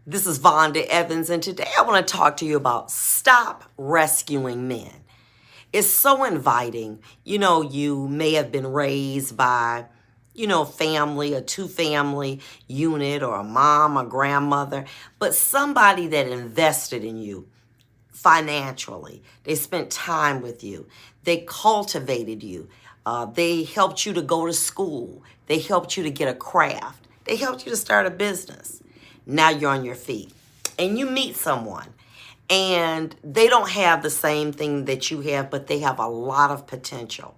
This is Vonda Evans, and today I want to talk to you about stop rescuing men. It's so inviting. You may have been raised by, family, a two-family unit, or a mom, a grandmother, but somebody that invested in you financially. They spent time with you. They cultivated you. They helped you to go to school. They helped you to get a craft. They helped you to start a business. Now you're on your feet and you meet someone and they don't have the same thing that you have, but they have a lot of potential.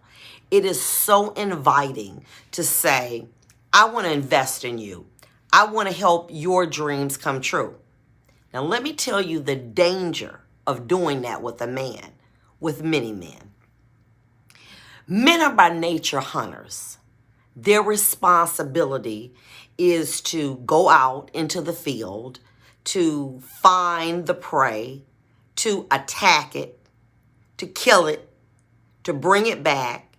It is so inviting to say, I want to invest in you. I want to help your dreams come true. Now, let me tell you the danger of doing that with a man, with many men. Men are by nature hunters. Their responsibility is to go out into the field, to find the prey, to attack it, to kill it, to bring it back,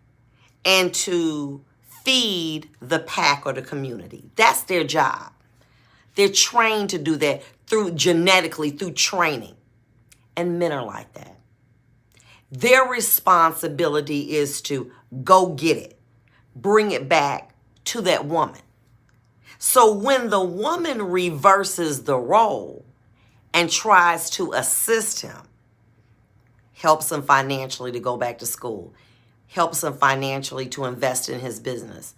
and to feed the pack or the community. That's their job. They're trained to do that genetically, through training. And men are like that. Their responsibility is to go get it, bring it back to that woman. So when the woman reverses the role and tries to assist him, helps him financially to go back to school, helps him financially to invest in his business,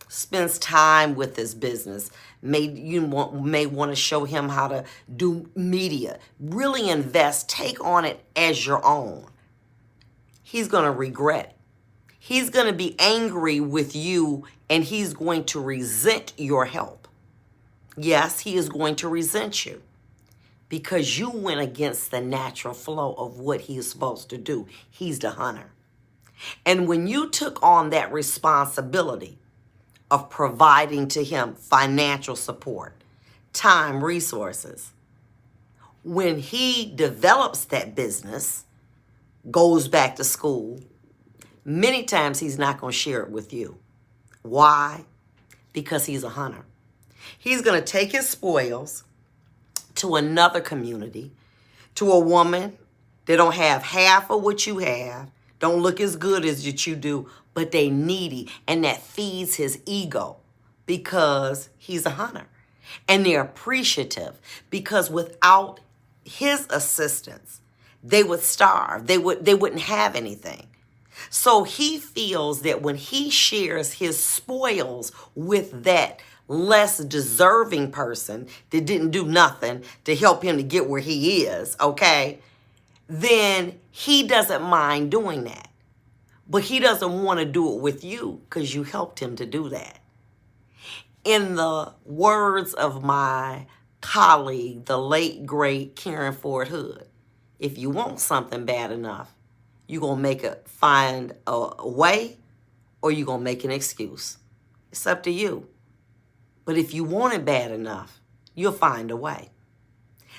spends time with his business, may want to show him how to do media, really invest, take on it as your own, he's going to regret it. He's going to be angry with you and he's going to resent your help. Yes, he is going to resent you because you went against the natural flow of what he is supposed to do. He's the hunter. And when you took on that responsibility of providing to him financial support, time, resources, when he develops that business, goes back to school, many times he's not going to share it with you. Why? Because he's a hunter. He's going to take his spoils to another community, to a woman that don't have half of what you have, don't look as good as that you do, but they needy, and that feeds his ego because he's a hunter. And they're appreciative because without his assistance, they would starve. They wouldn't have anything. So he feels that when he shares his spoils with that less deserving person that didn't do nothing to help him to get where he is, okay, then he doesn't mind doing that. But he doesn't want to do it with you because you helped him to do that. In the words of my colleague, the late, great Karen Ford Hood, if you want something bad enough, you're going to find a way or you're going to make an excuse. It's up to you. But if you want it bad enough, you'll find a way.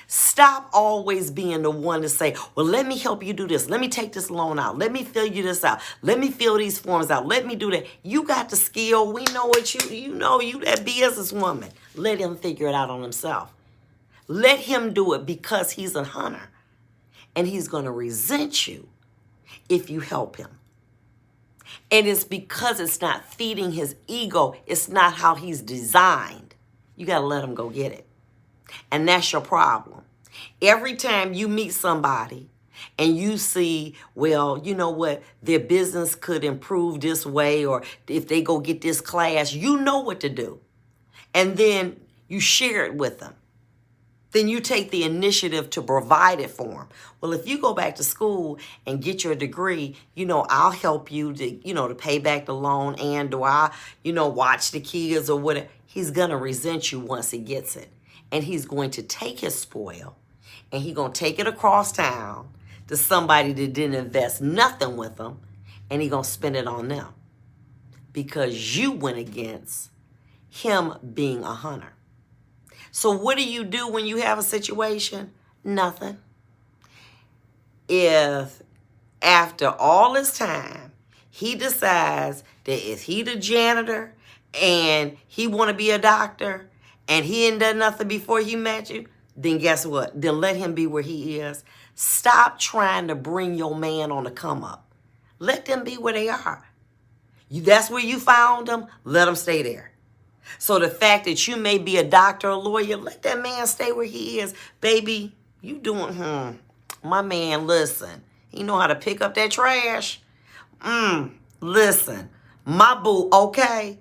Stop always being the one to say, well, let me help you do this. Let me take this loan out. Let me fill you this out. Let me fill these forms out. Let me do that. You got the skill. We know what you that businesswoman. Let him figure it out on himself. Let him do it because he's a hunter. And he's going to resent you if you help him. And it's because it's not feeding his ego. It's not how he's designed. You got to let him go get it. And that's your problem. Every time you meet somebody and you see, well, you know what, their business could improve this way, or if they go get this class, you know what to do. And then you share it with them. Then you take the initiative to provide it for them. Well, if you go back to school and get your degree, I'll help you to pay back the loan, and or I, watch the kids or whatever. He's going to resent you once he gets it. And he's going to take his spoil and he's going to take it across town to somebody that didn't invest nothing with him, and he's going to spend it on them because you went against him being a hunter. So what do you do when you have a situation? Nothing. If after all this time, he decides that is he the janitor and he want to be a doctor and he ain't done nothing before he met you, then guess what? Then let him be where he is. Stop trying to bring your man on the come up. Let them be where they are. That's where you found them. Let them stay there. So the fact that you may be a doctor or lawyer, let that man stay where he is. Baby, you doing, my man, listen. He know how to pick up that trash. Listen, my boo, okay?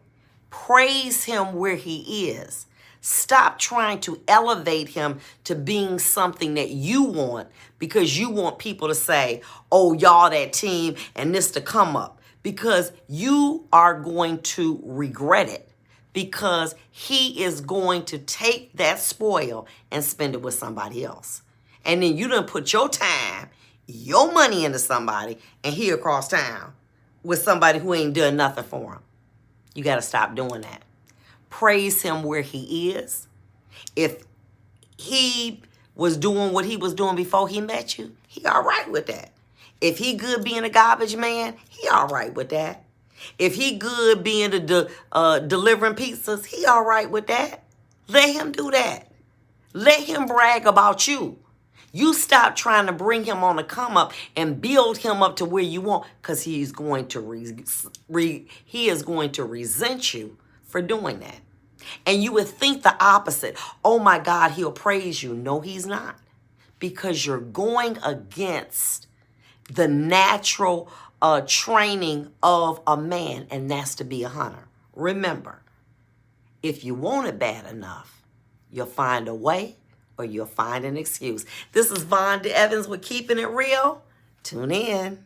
Praise him where he is. Stop trying to elevate him to being something that you want because you want people to say, oh, y'all that team and this to come up. Because you are going to regret it. Because he is going to take that spoil and spend it with somebody else. And then you done put your time, your money into somebody, and he across town with somebody who ain't done nothing for him. You got to stop doing that. Praise him where he is. If he was doing what he was doing before he met you, he all right with that. If he good being a garbage man, he all right with that. If he good being delivering pizzas, he all right with that. Let him do that. Let him brag about you. You stop trying to bring him on the come up and build him up to where you want, because he is going to resent you for doing that. And you would think the opposite. Oh my God, he'll praise you. No, he's not. Because you're going against the natural training of a man, and that's to be a hunter. Remember, if you want it bad enough, you'll find a way or you'll find an excuse. This is Vonda Evans with Keeping It Real. Tune in.